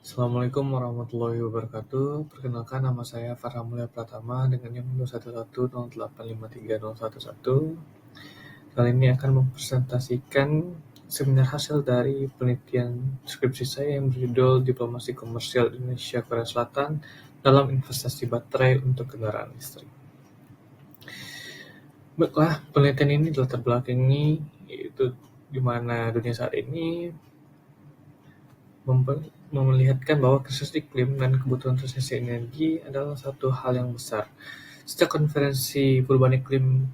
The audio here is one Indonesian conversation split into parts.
Assalamualaikum warahmatullahi wabarakatuh. Perkenalkan nama saya Farah Mulia Pratama dengan NIM 21108530111. Kali ini akan mempresentasikan seminar hasil dari penelitian skripsi saya yang berjudul Diplomasi Komersial Indonesia Korea Selatan dalam Investasi Baterai untuk Kendaraan Listrik. Baiklah, penelitian ini latar belakangi yaitu di mana dunia saat ini memperlihatkan bahwa krisis iklim dan kebutuhan transisi energi adalah satu hal yang besar. Sejak konferensi perubahan iklim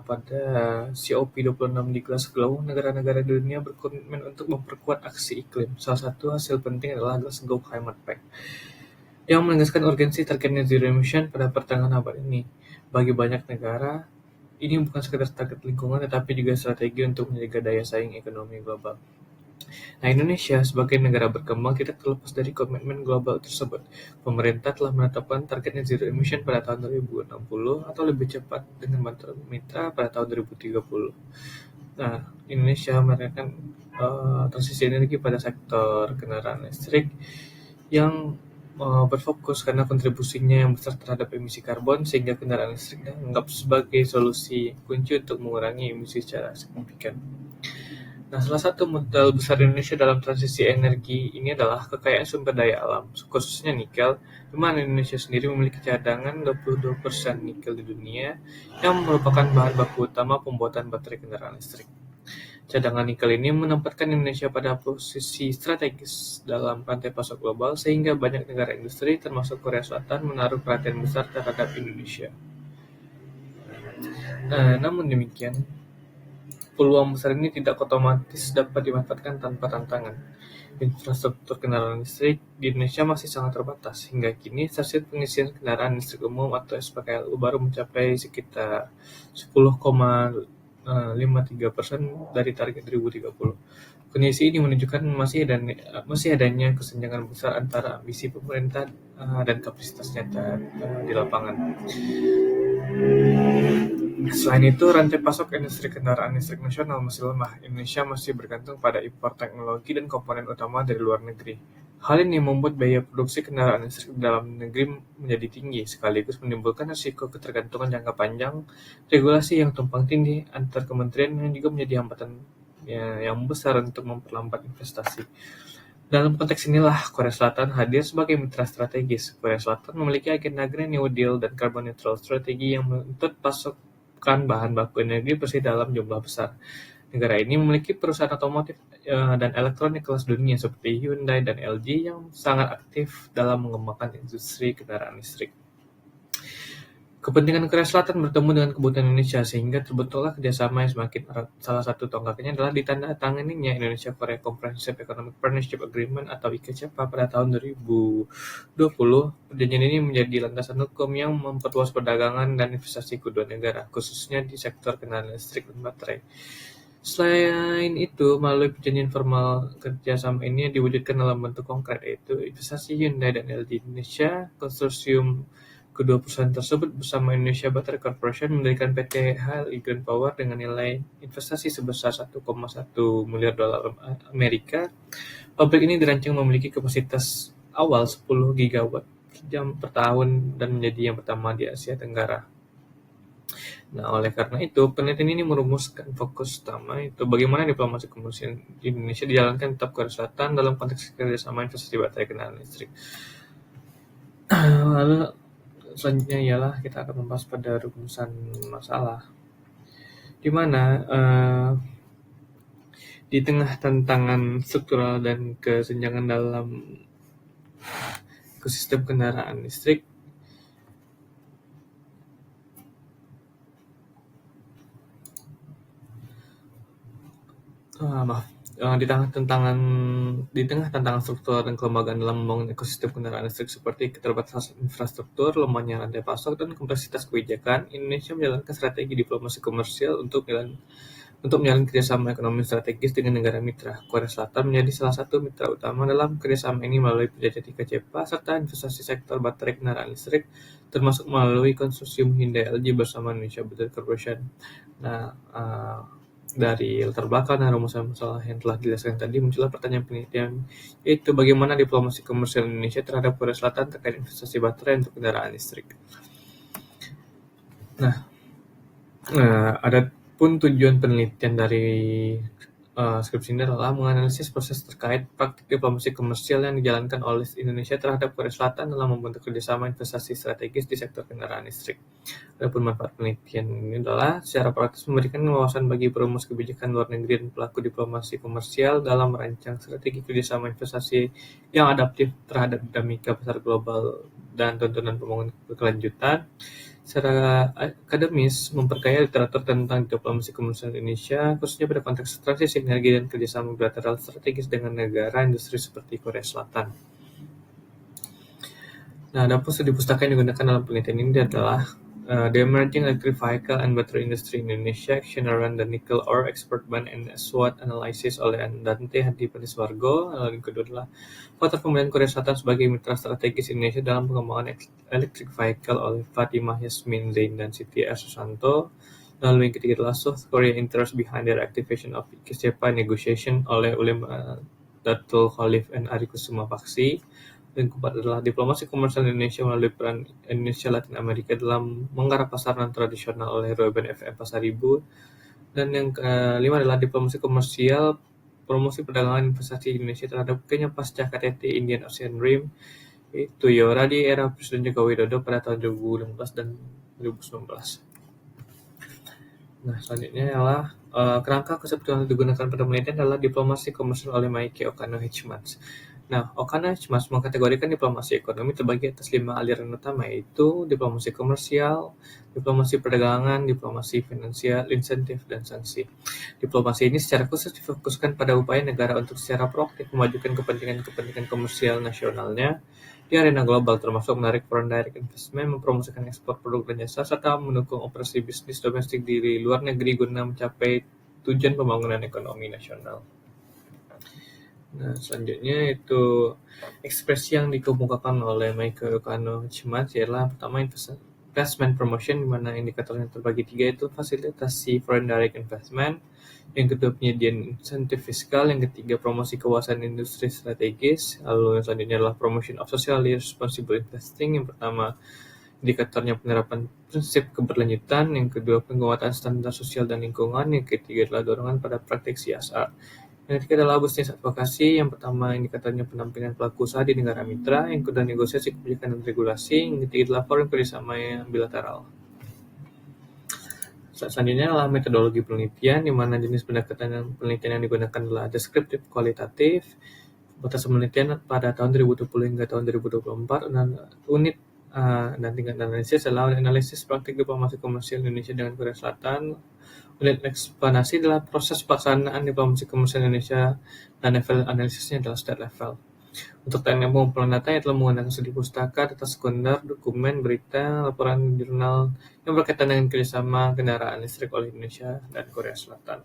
pada COP26 di Glasgow, negara-negara di dunia berkomitmen untuk memperkuat aksi iklim. Salah satu hasil penting adalah Glasgow Climate Pact, yang menegaskan urgensi target net zero emission pada pertengahan abad ini. Bagi banyak negara, ini bukan sekedar target lingkungan, tetapi juga strategi untuk menjaga daya saing ekonomi global. Nah, Indonesia sebagai negara berkembang tidak terlepas dari komitmen global tersebut. Pemerintah telah menetapkan target net zero emission pada tahun 2060 atau lebih cepat dengan bantuan mitra pada tahun 2030. Nah, Indonesia menerapkan transisi energi pada sektor kendaraan listrik yang berfokus karena kontribusinya yang besar terhadap emisi karbon, sehingga kendaraan listrik dianggap sebagai solusi kunci untuk mengurangi emisi secara signifikan. Nah, salah satu modal besar Indonesia dalam transisi energi ini adalah kekayaan sumber daya alam, khususnya nikel, di mana Indonesia sendiri memiliki cadangan 22% nikel di dunia, yang merupakan bahan baku utama pembuatan baterai kendaraan listrik. Cadangan nikel ini menempatkan Indonesia pada posisi strategis dalam rantai pasok global, sehingga banyak negara industri, termasuk Korea Selatan, menaruh perhatian besar terhadap Indonesia. Namun demikian, peluang besar ini tidak otomatis dapat dimanfaatkan tanpa tantangan. Infrastruktur kendaraan listrik di Indonesia masih sangat terbatas. Hingga kini, stasiun pengisian kendaraan listrik umum atau SPKLU baru mencapai sekitar 10,53% dari target 2030. Kondisi ini menunjukkan masih adanya kesenjangan besar antara ambisi pemerintah dan kapasitas nyata di lapangan. Selain itu, rantai pasok industri kendaraan listrik nasional masih lemah. Indonesia masih bergantung pada impor teknologi dan komponen utama dari luar negeri. Hal ini membuat biaya produksi kendaraan listrik di dalam negeri menjadi tinggi, sekaligus menimbulkan risiko ketergantungan jangka panjang, regulasi yang tumpang tindih antar kementerian yang juga menjadi hambatan yang besar untuk memperlambat investasi. Dalam konteks inilah Korea Selatan hadir sebagai mitra strategis. Korea Selatan memiliki agenda Green New Deal dan Carbon Neutral Strategy yang menuntut pasokan bahan baku energi bersih dalam jumlah besar. Negara ini memiliki perusahaan otomotif dan elektronik kelas dunia seperti Hyundai dan LG yang sangat aktif dalam mengembangkan industri kendaraan listrik. Kepentingan Korea Selatan bertemu dengan kebutuhan Indonesia, sehingga terbentuklah kerjasama yang semakin erat. Salah satu tonggaknya adalah ditandatanganinya Indonesia-Korea Comprehensive Economic Partnership Agreement atau ICEPA pada tahun 2020. Perjanjian ini menjadi landasan hukum yang memperluas perdagangan dan investasi kedua negara, khususnya di sektor kendaraan listrik dan baterai. Selain itu, melalui perjanjian formal, kerjasama ini diwujudkan dalam bentuk konkret, yaitu investasi Hyundai dan LG Indonesia. Konsorsium kedua perusahaan tersebut bersama Indonesia Battery Corporation mendirikan PT HLI Green Power dengan nilai investasi sebesar 1,1 miliar dolar Amerika. Pabrik ini dirancang memiliki kapasitas awal 10 gigawatt jam per tahun dan menjadi yang pertama di Asia Tenggara. Nah, oleh karena itu, penelitian ini merumuskan fokus utama itu bagaimana diplomasi komersial di Indonesia dijalankan tetap Korea Selatan dalam konteks kerjasama investasi baterai kendaraan listrik. Lalu selanjutnya ialah kita akan membahas pada rumusan masalah, di mana di tengah tantangan struktural dan kesenjangan dalam ekosistem kendaraan listrik, di tengah tantangan struktural dan kelembagaan dalam membangun ekosistem kendaraan listrik seperti keterbatasan infrastruktur, lemahnya rantai pasok, dan kompleksitas kebijakan, Indonesia menjalankan strategi diplomasi komersial untuk menjalin kerjasama ekonomi strategis dengan negara mitra. Korea Selatan menjadi salah satu mitra utama dalam kerjasama ini melalui perjanjian ICEPA serta investasi sektor baterai kendaraan listrik, termasuk melalui konsorsium Hyundai LG bersama Indonesia Battery Corporation. Nah, Dari latar belakang dan rumusan masalah yang telah dijelaskan tadi, muncullah pertanyaan penelitian, yaitu bagaimana diplomasi komersial Indonesia terhadap Korea Selatan terkait investasi baterai untuk kendaraan listrik. Nah, ada pun tujuan penelitian dari skripsi ini adalah menganalisis proses terkait praktik diplomasi komersial yang dijalankan oleh Indonesia terhadap Korea Selatan dalam membentuk kerjasama investasi strategis di sektor kendaraan listrik. Adapun manfaat penelitian ini adalah secara praktis memberikan wawasan bagi perumus kebijakan luar negeri dan pelaku diplomasi komersial dalam merancang strategi kerjasama investasi yang adaptif terhadap dinamika pasar global dan tuntunan pembangunan berkelanjutan. Secara akademis, memperkaya literatur tentang diplomasi komersial Indonesia, khususnya pada konteks transisi energi dan kerjasama bilateral strategis dengan negara industri seperti Korea Selatan. Nah, adapun studi pustaka yang digunakan dalam penelitian ini adalah The Emerging Electric Vehicle and Battery Industry in Indonesia, Action Around the Nickel Ore Export Ban and SWOT Analysis oleh Andante Hadi Paniswargo. Lalu yang kedua adalah faktor pemilihan Korea Selatan sebagai mitra strategis Indonesia dalam pengembangan electric vehicle oleh Fatimah Yasmin Zain dan Siti R. Susanto. Lalu yang ketiga adalah South Korea Interest Behind the Activation of ICSEPA Negotiation oleh Ulim Datul Khalif and Ari Kusuma Paksi. Yang keempat adalah diplomasi komersial Indonesia melalui peran Indonesia Latin Amerika dalam menggarap pasaran tradisional oleh Ruben FM Pasaribu. Dan yang kelima adalah diplomasi komersial promosi perdagangan investasi Indonesia terhadap Kenya pasca KTT Indian Ocean Rim itu YORA di era Presiden Joko Widodo pada tahun 2015 dan 2019. Nah, selanjutnya adalah kerangka konseptual yang digunakan pada penelitian adalah diplomasi komersial oleh Maike Okano Hitchmans. Nah, Okano Hitchmans mengkategorikan diplomasi ekonomi terbagi atas 5 aliran utama, yaitu diplomasi komersial, diplomasi perdagangan, diplomasi finansial, insentif, dan sanksi. Diplomasi ini secara khusus difokuskan pada upaya negara untuk secara proaktif memajukan kepentingan komersial nasionalnya di arena global, termasuk menarik foreign direct investment, mempromosikan ekspor produk dan jasa, serta mendukung operasi bisnis domestik di luar negeri guna mencapai tujuan pembangunan ekonomi nasional. Nah, selanjutnya itu ekspresi yang dikemukakan oleh Michael Okano Hitchmans ialah pertama investment promotion, di mana indikatornya terbagi 3, yaitu fasilitasi foreign direct investment, yang kedua penyediaan insentif fiskal, yang ketiga promosi kawasan industri strategis, lalu yang selanjutnya adalah promotion of socially responsible investing. Yang pertama indikatornya penerapan prinsip keberlanjutan, yang kedua penguatan standar sosial dan lingkungan, yang ketiga adalah dorongan pada praktik CSR. Yang ketiga adalah bisnis advokasi. Yang pertama indikatornya pendampingan pelaku usaha di negara mitra, yang kedua negosiasi kebijakan dan regulasi, yang ketiga adalah forum kerjasama yang bilateral. Selanjutnya adalah metodologi penelitian, di mana jenis pendekatan penelitian yang digunakan adalah deskriptif kualitatif. Batasan penelitian pada tahun 2020 hingga tahun 2024, dan unit dan tingkat analisis adalah analisis praktik diplomasi komersial Indonesia dengan Korea Selatan. Unit ekspansi adalah proses pelaksanaan diplomasi komersial Indonesia, dan level analisisnya adalah state level. Untuk teknik pengumpulan data yang telah menggunakan studi pustaka, data sekunder, dokumen, berita, laporan jurnal yang berkaitan dengan kerjasama kendaraan listrik oleh Indonesia dan Korea Selatan.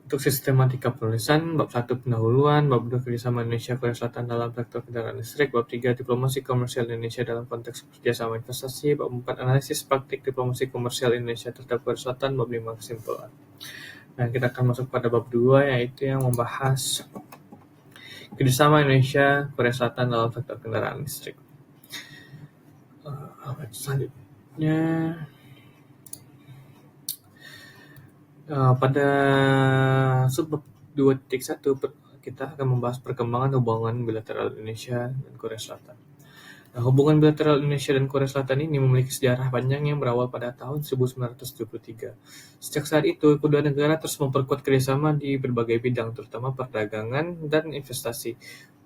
Untuk sistematika penulisan, bab 1 pendahuluan, bab 2 kerjasama Indonesia Korea Selatan dalam sektor kendaraan listrik, bab 3 diplomasi komersial Indonesia dalam konteks kerjasama investasi, bab 4 analisis praktik diplomasi komersial Indonesia terhadap Korea Selatan, bab 5 kesimpulan. Nah, kita akan masuk pada bab 2, yaitu yang membahas kerjasama Indonesia Korea Selatan dalam sektor kendaraan listrik. Selanjutnya pada subbab 2.1 kita akan membahas perkembangan hubungan bilateral Indonesia dan Korea Selatan. Nah, hubungan bilateral Indonesia dan Korea Selatan ini memiliki sejarah panjang yang berawal pada tahun 1973. Sejak saat itu, kedua negara terus memperkuat kerjasama di berbagai bidang, terutama perdagangan dan investasi.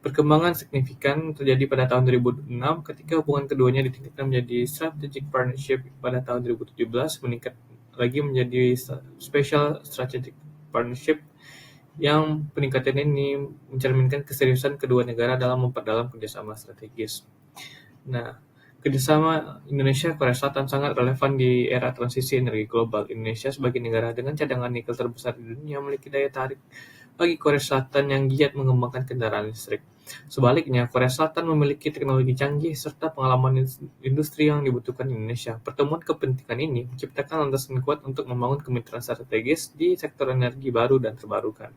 Perkembangan signifikan terjadi pada tahun 2006 ketika hubungan keduanya ditingkatkan menjadi strategic partnership. Pada tahun 2017 meningkat lagi menjadi special strategic partnership, yang peningkatan ini mencerminkan keseriusan kedua negara dalam memperdalam kerjasama strategis. Nah, kerjasama Indonesia Korea Selatan sangat relevan di era transisi energi global. Indonesia sebagai negara dengan cadangan nikel terbesar di dunia memiliki daya tarik bagi Korea Selatan yang giat mengembangkan kendaraan listrik. Sebaliknya, Korea Selatan memiliki teknologi canggih serta pengalaman industri yang dibutuhkan Indonesia. Pertemuan kepentingan ini menciptakan landasan kuat untuk membangun kemitraan strategis di sektor energi baru dan terbarukan.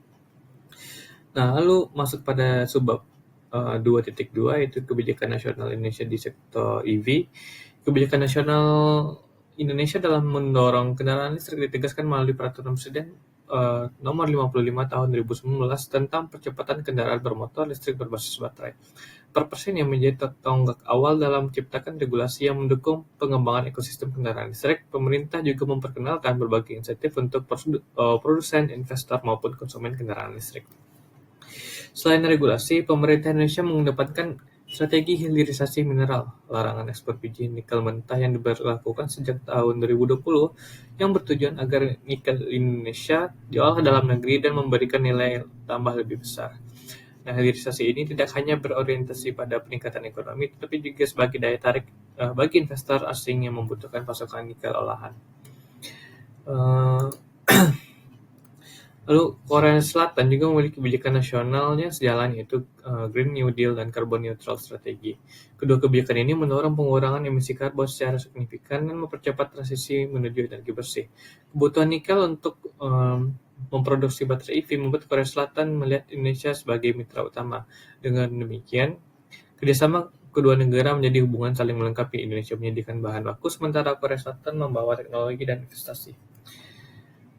Nah, lalu masuk pada subbab 2.2, yaitu kebijakan nasional Indonesia di sektor EV. Kebijakan nasional Indonesia dalam mendorong kendaraan listrik ditegaskan melalui Peraturan Presiden Nomor 55 Tahun 2019 tentang percepatan kendaraan bermotor listrik berbasis baterai. Perpres ini menjadi tonggak awal dalam menciptakan regulasi yang mendukung pengembangan ekosistem kendaraan listrik. Pemerintah juga memperkenalkan berbagai insentif untuk produsen, investor, maupun konsumen kendaraan listrik. Selain regulasi, pemerintah Indonesia mengedepankan strategi hilirisasi mineral, larangan ekspor biji nikel mentah yang diberlakukan sejak tahun 2020, yang bertujuan agar nikel Indonesia diolah dalam negeri dan memberikan nilai tambah lebih besar. Nah, hilirisasi ini tidak hanya berorientasi pada peningkatan ekonomi, tetapi juga sebagai daya tarik bagi investor asing yang membutuhkan pasokan nikel olahan. Lalu Korea Selatan juga memiliki kebijakan nasionalnya sejalan, yaitu Green New Deal dan Carbon Neutral Strategi. Kedua kebijakan ini mendorong pengurangan emisi karbon secara signifikan dan mempercepat transisi menuju energi bersih. Kebutuhan nikel untuk memproduksi baterai EV membuat Korea Selatan melihat Indonesia sebagai mitra utama. Dengan demikian, kerjasama kedua negara menjadi hubungan saling melengkapi. Indonesia menyediakan bahan baku, sementara Korea Selatan membawa teknologi dan investasi.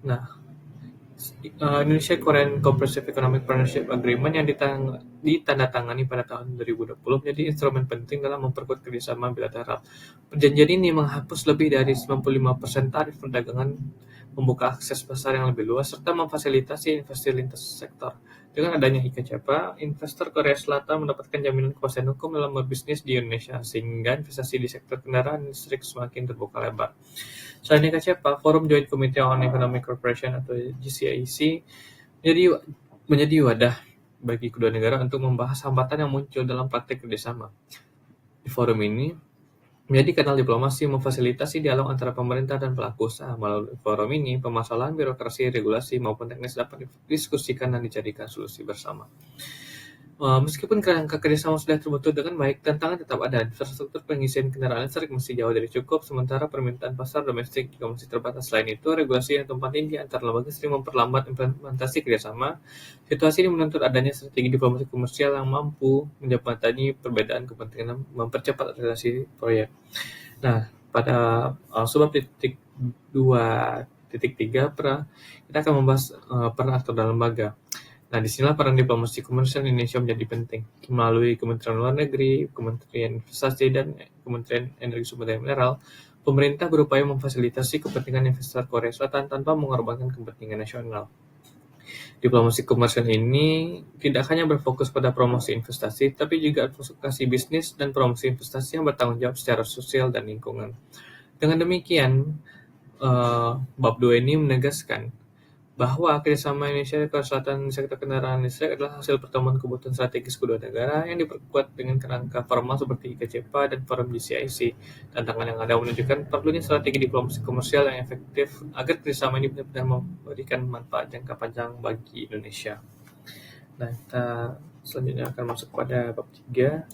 Nah, Indonesia Korean Comprehensive Economic Partnership Agreement yang ditandatangani pada tahun 2020 menjadi instrumen penting dalam memperkuat kerjasama bilateral. Perjanjian ini menghapus lebih dari 95% tarif perdagangan, membuka akses pasar yang lebih luas, serta memfasilitasi investasi lintas sektor. Dengan adanya IKCPA, investor Korea Selatan mendapatkan jaminan kepastian hukum dalam berbisnis di Indonesia, sehingga investasi di sektor kendaraan listrik semakin terbuka lebar. Selain IKCPA, Forum Joint Committee on Economic Cooperation atau GCIC menjadi wadah bagi kedua negara untuk membahas hambatan yang muncul dalam praktik kerjasama. Di forum ini menjadi kanal diplomasi memfasilitasi dialog antara pemerintah dan pelaku usaha. Melalui forum ini, permasalahan birokrasi, regulasi, maupun teknis dapat didiskusikan dan dicarikan solusi bersama. Meskipun kerangka kerjasama sudah terbentuk dengan baik, tantangan tetap ada. Infrastruktur pengisian kendaraan listrik masih jauh dari cukup, sementara permintaan pasar domestik juga masih terbatas. Selain itu, regulasi yang tumpang tindih antar lembaga sering memperlambat implementasi kerjasama. Situasi ini menuntut adanya strategi diplomasi komersial yang mampu menjembatani perbedaan kepentingan dan mempercepat realisasi proyek. Nah, pada subbab 2.3 kita akan membahas peran aktor dalam lembaga. Nah, disinilah peran diplomasi komersial Indonesia menjadi penting. Melalui Kementerian Luar Negeri, Kementerian Investasi, dan Kementerian Energi Sumber Daya Mineral, pemerintah berupaya memfasilitasi kepentingan investor Korea Selatan tanpa mengorbankan kepentingan nasional. Diplomasi komersial ini tidak hanya berfokus pada promosi investasi, tapi juga advokasi bisnis dan promosi investasi yang bertanggung jawab secara sosial dan lingkungan. Dengan demikian, bab 2 ini menegaskan bahwa kerjasama Indonesia dan Korea Selatan di sektor kendaraan listrik adalah hasil pertemuan kebutuhan strategis kedua negara yang diperkuat dengan kerangka formal seperti IKCPA dan Forum GCIC. Tantangan yang ada menunjukkan perlunya strategi diplomasi komersial yang efektif agar kerjasama ini benar-benar memberikan manfaat jangka panjang bagi Indonesia. Nah, kita selanjutnya akan masuk pada bab 3,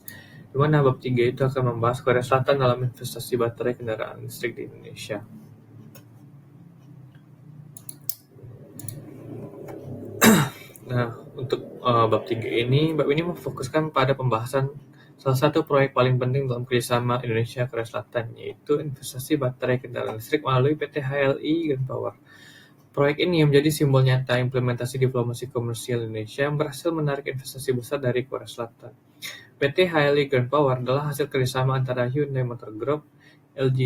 di mana bab 3 itu akan membahas Korea Selatan dalam investasi baterai kendaraan listrik di Indonesia. Nah, untuk bab ini memfokuskan pada pembahasan salah satu proyek paling penting dalam kerjasama Indonesia Korea Selatan, yaitu investasi baterai kendaraan listrik melalui PT HLI Green Power. Proyek ini menjadi simbol nyata implementasi diplomasi komersial Indonesia yang berhasil menarik investasi besar dari Korea Selatan. PT HLI Green Power adalah hasil kerjasama antara Hyundai Motor Group, LG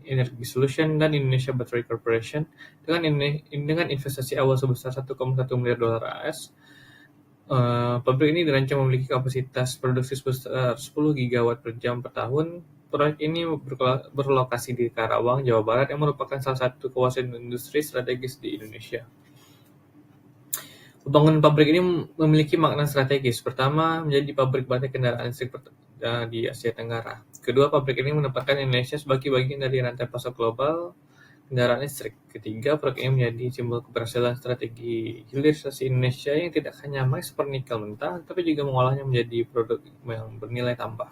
Energy Solution, dan Indonesia Battery Corporation dengan investasi awal sebesar 1,1 miliar dolar AS. Pabrik ini dirancang memiliki kapasitas produksi sebesar 10 gigawatt per jam per tahun. Proyek ini berlokasi di Karawang, Jawa Barat, yang merupakan salah satu kawasan industri strategis di Indonesia. Pembangunan pabrik ini memiliki makna strategis. Pertama, menjadi pabrik baterai kendaraan listrik di Asia Tenggara. Kedua, pabrik ini menempatkan Indonesia sebagai bagian dari rantai pasok global kendaraan listrik. Ketiga, proyek ini menjadi simbol keberhasilan strategi hilirisasi Indonesia yang tidak hanya mengekspor nikel mentah, tapi juga mengolahnya menjadi produk yang bernilai tambah.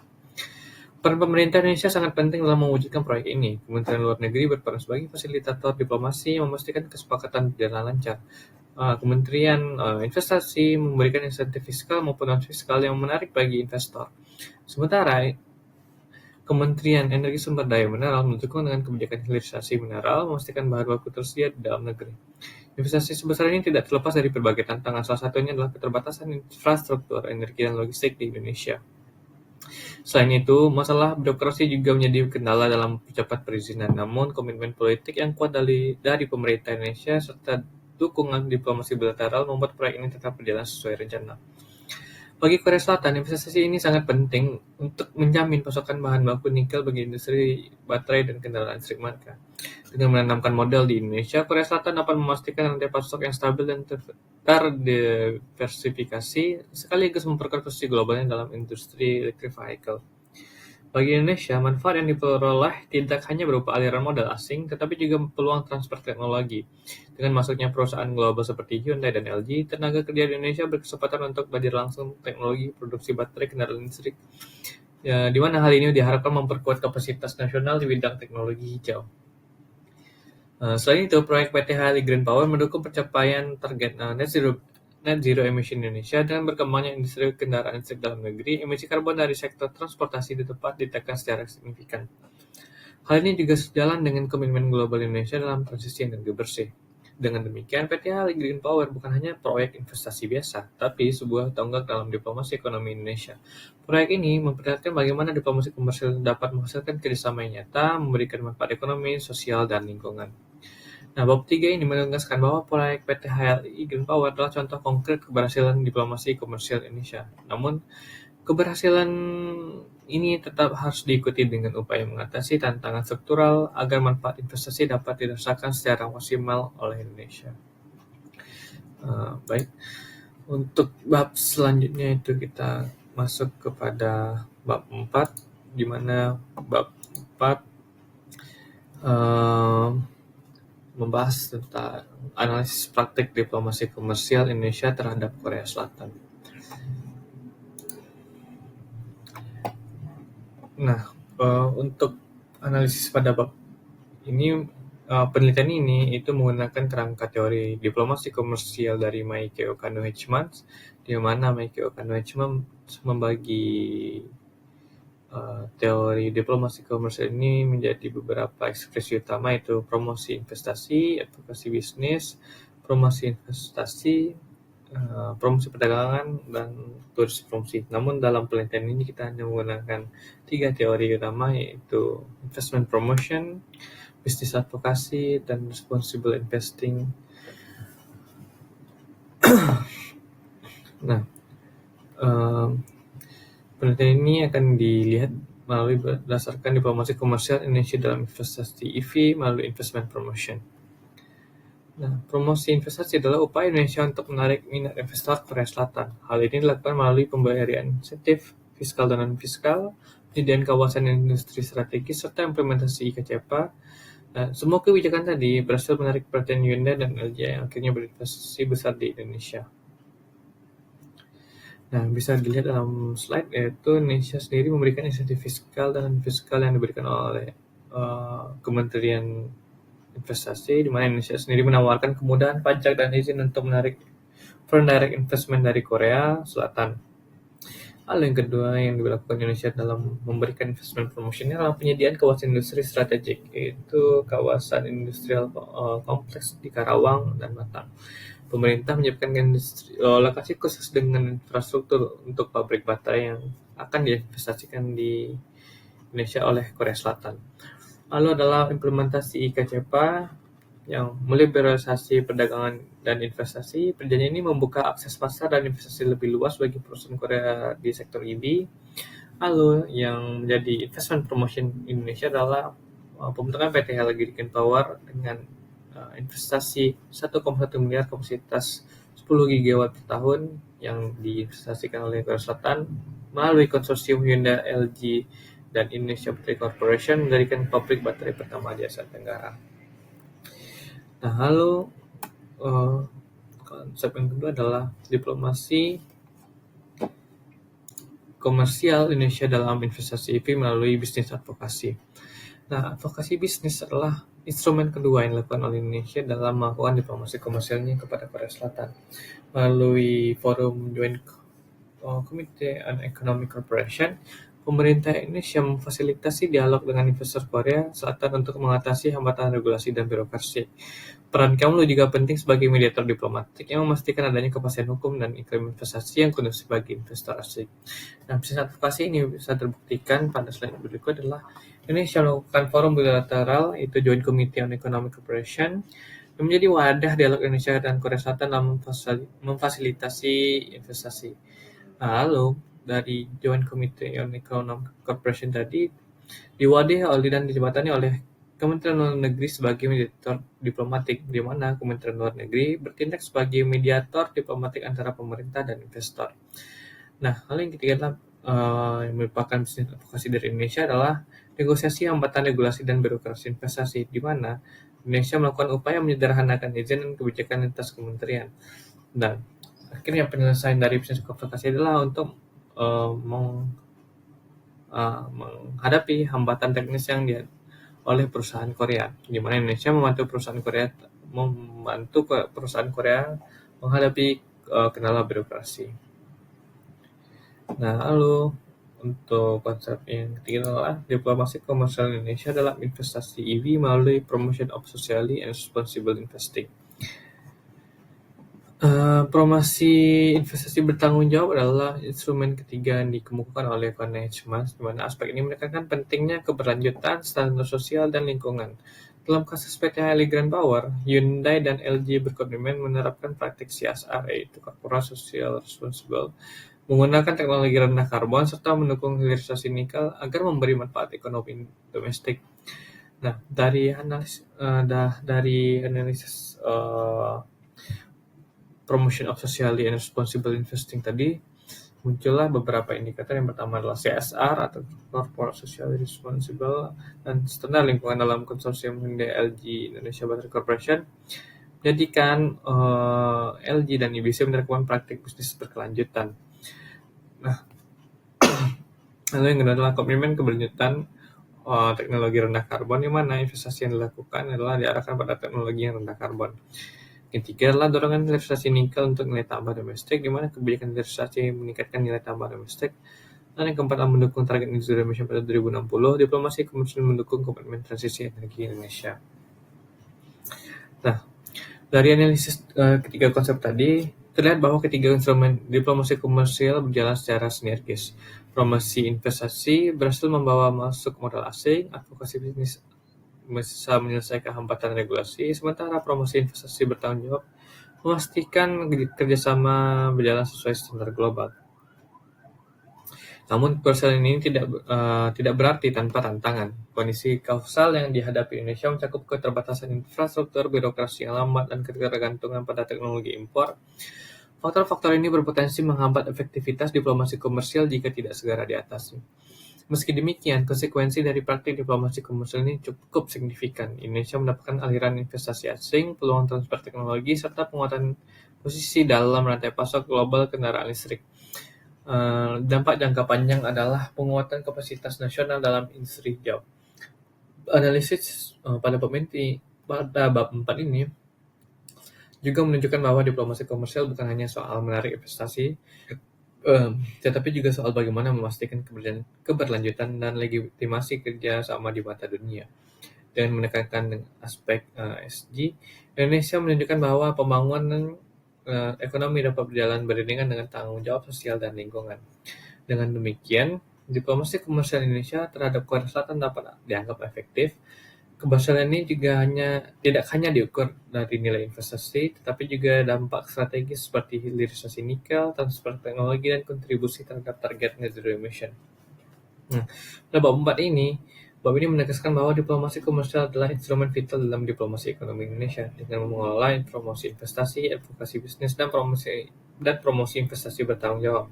Peran pemerintah Indonesia sangat penting dalam mewujudkan proyek ini. Kementerian Luar Negeri berperan sebagai fasilitator diplomasi yang memastikan kesepakatan berjalan lancar. Kementerian Investasi memberikan insentif fiskal maupun non-fiskal yang menarik bagi investor. Sementara Kementerian Energi Sumber Daya Mineral mendukung dengan kebijakan hilirisasi mineral, memastikan bahan baku tersedia di dalam negeri. Investasi sebesar ini tidak terlepas dari berbagai tantangan, salah satunya adalah keterbatasan infrastruktur energi dan logistik di Indonesia. Selain itu, masalah birokrasi juga menjadi kendala dalam percepat perizinan. Namun, komitmen politik yang kuat dari pemerintah Indonesia serta dukungan diplomasi bilateral membuat proyek ini tetap berjalan sesuai rencana. Bagi Korea Selatan, investasi ini sangat penting untuk menjamin pasokan bahan baku nikel bagi industri baterai dan kendaraan listrik mereka. Dengan menanamkan model di Indonesia, Korea Selatan dapat memastikan rantai pasok yang stabil dan terdiversifikasi, sekaligus memperkuat posisi globalnya dalam industri electric vehicle. Bagi Indonesia, manfaat yang diperoleh tidak hanya berupa aliran modal asing, tetapi juga peluang transfer teknologi. Dengan masuknya perusahaan global seperti Hyundai dan LG, tenaga kerja di Indonesia berkesempatan untuk belajar langsung teknologi produksi baterai kendaraan listrik, di mana hal ini diharapkan memperkuat kapasitas nasional di bidang teknologi hijau. Selain itu, proyek PT HLI Green Power mendukung pencapaian target net zero emission Indonesia. Dengan berkembangnya industri kendaraan listrik dalam negeri, emisi karbon dari sektor transportasi dapat ditekan secara signifikan. Hal ini juga sejalan dengan komitmen global Indonesia dalam transisi energi bersih. Dengan demikian, PT HLI Green Power bukan hanya proyek investasi biasa, tapi sebuah tonggak dalam diplomasi ekonomi Indonesia. Proyek ini memperlihatkan bagaimana diplomasi komersial dapat menghasilkan kerjasama yang nyata, memberikan manfaat ekonomi, sosial, dan lingkungan. Nah, bab 3 ini menegaskan bahwa proyek PT HLI Green Power adalah contoh konkret keberhasilan diplomasi komersial Indonesia. Namun, keberhasilan ini tetap harus diikuti dengan upaya mengatasi tantangan struktural agar manfaat investasi dapat dirasakan secara maksimal oleh Indonesia. Baik, untuk bab selanjutnya itu kita masuk kepada bab 4, di mana bab 4 membahas tentang analisis praktik diplomasi komersial Indonesia terhadap Korea Selatan. Nah, untuk analisis pada bab ini, penelitian ini itu menggunakan kerangka teori diplomasi komersial dari Maekio Kano-Hedgeman, di mana Maekio Kano-Hedgeman membagi teori diplomasi komersial ini menjadi beberapa ekspresi utama, yaitu promosi investasi, advokasi bisnis, promosi investasi, promosi perdagangan, dan turis promosi. Namun dalam penelitian ini kita hanya menggunakan 3 teori utama, yaitu investment promotion, business advocacy, dan responsible investing. Nah, penelitian ini akan dilihat melalui berdasarkan diplomasi komersial Indonesia dalam investasi EV melalui investment promotion. Nah, promosi investasi adalah upaya Indonesia untuk menarik minat investor Korea Selatan. Hal ini dilakukan melalui pemberian insentif fiskal dan non-fiskal, penyediaan kawasan industri strategis, serta implementasi IKCPA. Nah, semua kebijakan tadi berhasil menarik perhatian Hyundai dan LG yang akhirnya berinvestasi besar di Indonesia. Nah, bisa dilihat dalam slide, yaitu Indonesia sendiri memberikan insentif fiskal dan fiskal yang diberikan oleh Kementerian Investasi, di mana Indonesia sendiri menawarkan kemudahan pajak dan izin untuk menarik foreign direct investment dari Korea Selatan. Hal yang kedua yang dilakukan Indonesia dalam memberikan investment promotion adalah penyediaan kawasan industri strategik, yaitu kawasan industrial kompleks di Karawang dan Batam. Pemerintah menyiapkan lokasi khusus dengan infrastruktur untuk pabrik baterai yang akan diinvestasikan di Indonesia oleh Korea Selatan. Lalu adalah implementasi IKCPA yang meliberalisasi perdagangan dan investasi. Perjanjian ini membuka akses pasar dan investasi lebih luas bagi perusahaan Korea di sektor EV. Lalu yang menjadi investment promotion Indonesia adalah pembentukan PT HLI Green Power dengan investasi 1,1 miliar kapasitas 10 gigawatt per tahun yang diinvestasikan oleh Korea Selatan melalui konsorsium Hyundai, LG, dan Indonesia Battery Corporation menjadikan pabrik baterai pertama di Asia Tenggara. Nah, lalu eh, konsep yang kedua adalah diplomasi komersial Indonesia dalam investasi IP melalui bisnis advokasi. Nah, advokasi bisnis adalah instrumen kedua yang dilakukan oleh Indonesia dalam melakukan diplomasi komersialnya kepada Korea Selatan melalui forum Joint Committee on Economic Cooperation. Pemerintah Indonesia memfasilitasi dialog dengan investor Korea Selatan untuk mengatasi hambatan regulasi dan birokrasi. Peran Kemlu juga penting sebagai mediator diplomatik yang memastikan adanya kepastian hukum dan iklim investasi yang kondusif bagi investor asing. Nah, bisnis advokasi ini bisa terbuktikan pada slide berikut adalah Indonesia melakukan forum bilateral, yaitu Joint Committee on Economic Cooperation, yang menjadi wadah dialog Indonesia dan Korea Selatan dalam memfasilitasi investasi. Nah, lalu dari Joint Committee on Economic Cooperation tadi diwadahi oleh dan dijembatani oleh Kementerian Luar Negeri sebagai mediator diplomatik, di mana Kementerian Luar Negeri bertindak sebagai mediator diplomatik antara pemerintah dan investor. Nah, hal yang ketiga adalah yang merupakan bisnis advokasi dari Indonesia adalah negosiasi hambatan regulasi dan birokrasi investasi, di mana Indonesia melakukan upaya menyederhanakan izin dan kebijakan lintas kementerian. Dan akhirnya penyelesaian dari bisnis advokasi adalah untuk menghadapi hambatan teknis yang oleh perusahaan Korea, di mana Indonesia membantu perusahaan Korea menghadapi kendala birokrasi. Nah, lalu untuk konsep yang ketiga adalah diplomasi komersial Indonesia dalam investasi EV melalui promotion of socially and responsible investing. Promosi investasi bertanggung jawab adalah instrumen ketiga yang dikemukakan oleh Carnegie Mas, di mana aspek ini menekankan pentingnya keberlanjutan, standar sosial, dan lingkungan. Dalam kasus PT Highly Grand Power, Hyundai dan LG berkomitmen menerapkan praktik CSR, yaitu Corporate Social Responsible, menggunakan teknologi rendah karbon, serta mendukung hilirisasi nikel agar memberi manfaat ekonomi domestik. Nah, dari analisis promotion of socially and responsible investing tadi, muncullah beberapa indikator. Yang pertama adalah CSR atau Corporate Socially Responsible, dan standar lingkungan dalam konsorsium Hyundai LG Indonesia Battery Corporation menjadikan LG dan IBC menerapkan praktik bisnis berkelanjutan. Nah, lalu yang kedua adalah komitmen keberlanjutan teknologi rendah karbon, di mana investasi yang dilakukan adalah diarahkan pada teknologi yang rendah karbon. Yang ketiga adalah dorongan hilirisasi nikel untuk nilai tambah domestik, di mana kebijakan hilirisasi meningkatkan nilai tambah domestik. Dan yang keempat adalah mendukung target net zero emission pada 2060, diplomasi komersial mendukung komitmen transisi energi Indonesia. Nah, dari analisis ketiga konsep tadi, terlihat bahwa ketiga instrumen diplomasi komersial berjalan secara sinergis. Promosi investasi berhasil membawa masuk modal asing, advokasi bisnis bisa menyelesaikan hambatan regulasi, sementara promosi investasi bertanggung jawab memastikan kerjasama berjalan sesuai standar global. Namun persoalan ini tidak berarti tanpa tantangan. Kondisi kausal yang dihadapi Indonesia mencakup keterbatasan infrastruktur, birokrasi yang lambat, dan ketergantungan pada teknologi impor. Faktor-faktor ini berpotensi menghambat efektivitas diplomasi komersial jika tidak segera diatasi. Meski demikian, konsekuensi dari praktik diplomasi komersial ini cukup signifikan. Indonesia mendapatkan aliran investasi asing, peluang transfer teknologi, serta penguatan posisi dalam rantai pasok global kendaraan listrik. Dampak jangka panjang adalah penguatan kapasitas nasional dalam industri hijau. Analisis pada bab 4 ini juga menunjukkan bahwa diplomasi komersial bukan hanya soal menarik investasi, tetapi juga soal bagaimana memastikan keberlanjutan dan legitimasi kerja sama di mata dunia. Dengan menekankan aspek ESG, Indonesia menunjukkan bahwa pembangunan ekonomi dapat berjalan beriringan dengan tanggung jawab sosial dan lingkungan. Dengan demikian, diplomasi komersial Indonesia terhadap Korea Selatan dapat dianggap efektif. Keberhasilan ini juga tidak hanya diukur dari nilai investasi, tetapi juga dampak strategis seperti hilirisasi nikel, transfer teknologi, dan kontribusi terhadap target net zero emission. Nah, pada bab ini menegaskan bahwa diplomasi komersial adalah instrumen vital dalam diplomasi ekonomi Indonesia dengan mengelola promosi investasi, advokasi bisnis, dan promosi investasi bertanggung jawab.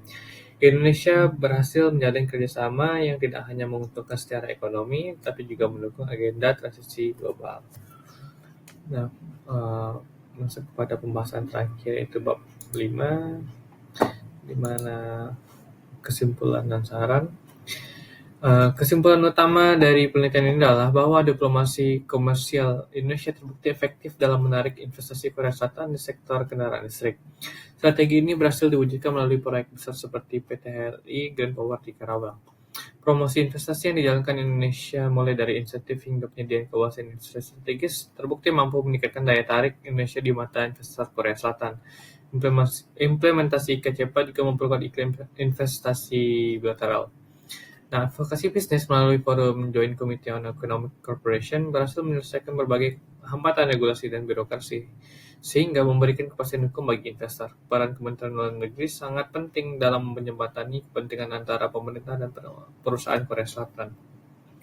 Indonesia berhasil menjalin kerjasama yang tidak hanya menguntungkan secara ekonomi, tapi juga mendukung agenda transisi global. Nah, masuk kepada pembahasan terakhir yaitu bab 5, di mana kesimpulan dan saran. Kesimpulan utama dari penelitian ini adalah bahwa diplomasi komersial Indonesia terbukti efektif dalam menarik investasi Korea Selatan di sektor kendaraan listrik. Strategi ini berhasil diwujudkan melalui proyek besar seperti PT HRI Grand Power di Karawang. Promosi investasi yang dijalankan Indonesia mulai dari insentif hingga penyediaan kawasan industri strategis terbukti mampu meningkatkan daya tarik Indonesia di mata investor Korea Selatan. Implementasi IKCPA juga memperkuat iklim investasi bilateral. Nah, advokasi bisnis melalui forum Joint Committee on Economic Cooperation berhasil menyelesaikan berbagai hambatan regulasi dan birokrasi, sehingga memberikan kepastian hukum bagi investor. Peran Kementerian Luar Negeri sangat penting dalam menjembatani kepentingan antara pemerintah dan perusahaan Korea Selatan.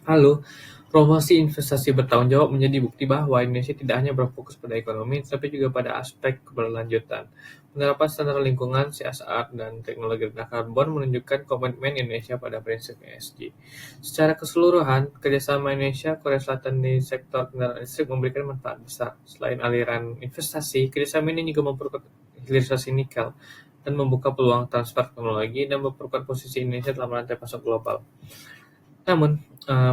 Lalu, promosi investasi bertanggung jawab menjadi bukti bahwa Indonesia tidak hanya berfokus pada ekonomi, tapi juga pada aspek keberlanjutan. Penerapan standar lingkungan, CSR, dan teknologi rendah karbon menunjukkan komitmen Indonesia pada prinsip ESG. Secara keseluruhan, kerjasama Indonesia Korea Selatan di sektor kendaraan listrik memberikan manfaat besar. Selain aliran investasi, kerjasama ini juga memperkuat hilirisasi nikel dan membuka peluang transfer teknologi dan memperkuat posisi Indonesia dalam rantai pasok global. Namun,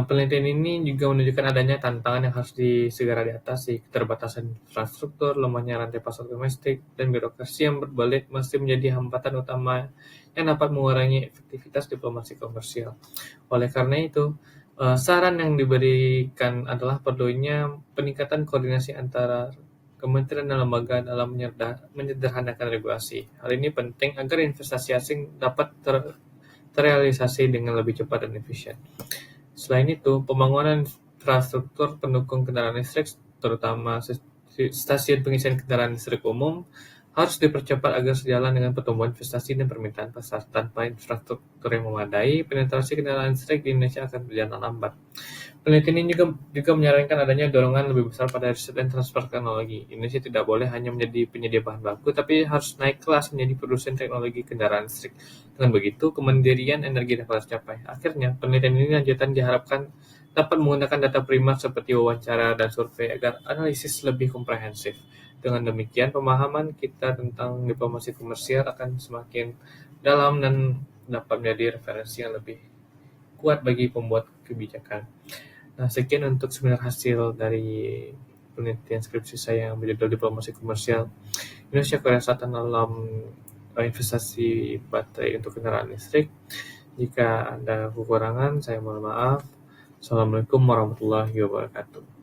penelitian ini juga menunjukkan adanya tantangan yang harus segera diatasi. Keterbatasan infrastruktur, lemahnya rantai pasok domestik, dan birokrasi yang berbalik masih menjadi hambatan utama yang dapat mengurangi efektivitas diplomasi komersial. Oleh karena itu, saran yang diberikan adalah perlunya peningkatan koordinasi antara kementerian dan lembaga dalam menyederhanakan regulasi. Hal ini penting agar investasi asing dapat terrealisasi dengan lebih cepat dan efisien. Selain itu, pembangunan infrastruktur pendukung kendaraan listrik, terutama stasiun pengisian kendaraan listrik umum, harus dipercepat agar sejalan dengan pertumbuhan investasi dan permintaan pasar. Tanpa infrastruktur yang memadai, penetrasi kendaraan listrik di Indonesia akan berjalan lambat. Penelitian ini juga menyarankan adanya dorongan lebih besar pada riset dan transfer teknologi. Indonesia tidak boleh hanya menjadi penyedia bahan baku, tapi harus naik kelas menjadi produsen teknologi kendaraan listrik. Dengan begitu, kemandirian energi dapat tercapai. Akhirnya, penelitian ini lanjutan diharapkan dapat menggunakan data primer seperti wawancara dan survei agar analisis lebih komprehensif. Dengan demikian, pemahaman kita tentang diplomasi komersial akan semakin dalam dan dapat menjadi referensi yang lebih kuat bagi pembuat kebijakan. Nah, sekian untuk seminar hasil dari penelitian skripsi saya yang berjudul Diplomasi Komersial Indonesia Korea Selatan dalam investasi baterai untuk kendaraan listrik. Jika ada kekurangan, saya mohon maaf. Assalamualaikum warahmatullahi wabarakatuh.